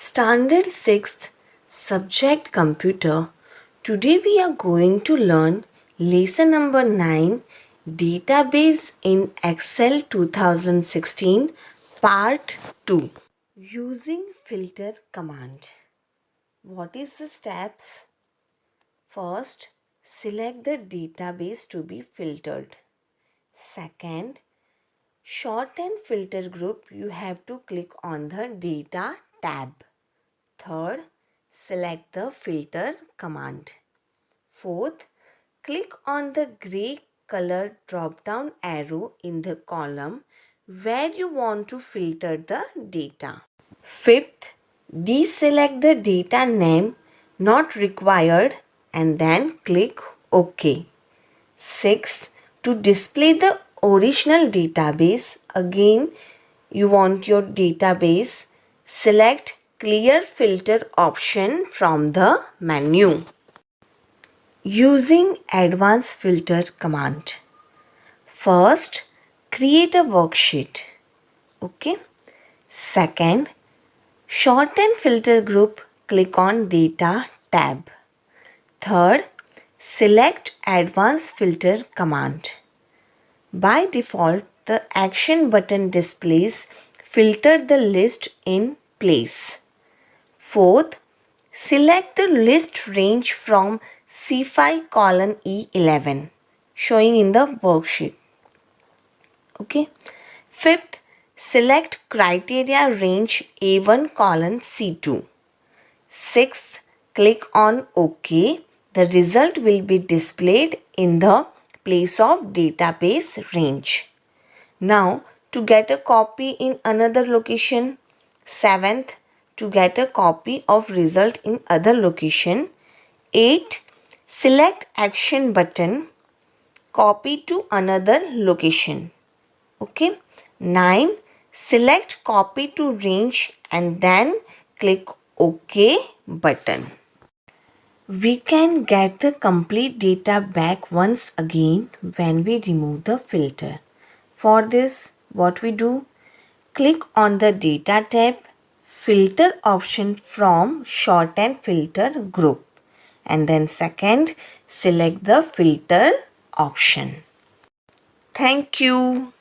Standard 6th Subject Computer. Today we are going to learn lesson number 9, Database in Excel 2016, Part 2. Using filter command. What is the steps? First, select the database to be filtered. Second, shorten filter group, you have to click on the data tab. Third, select the filter command. Fourth, click on the gray color drop down arrow in the column where you want to filter the data. Fifth, deselect the data name not required and then click OK. Sixth, to display the original database, again you want your database, select clear filter option from the menu. Using advanced filter command. First, create a worksheet. Okay. Second, shorten filter group, click on data tab. Third, select advanced filter command. By default, the action button displays filter the list in place. Fourth, select the list range from C5 colon E11 showing in the worksheet. Okay. Fifth, select criteria range A1 colon C2. Sixth, click on OK. The result will be displayed in the place of database range. Now, to get a copy in another location. Seventh, to get a copy of result in other location. 8. Select action button, copy to another location. Okay. 9. Select copy to range and then click OK button. We can get the complete data back once again when we remove the filter. For this, what we do? Click on the data tab, filter option from shorten filter group, and then second, select the filter option. Thank you.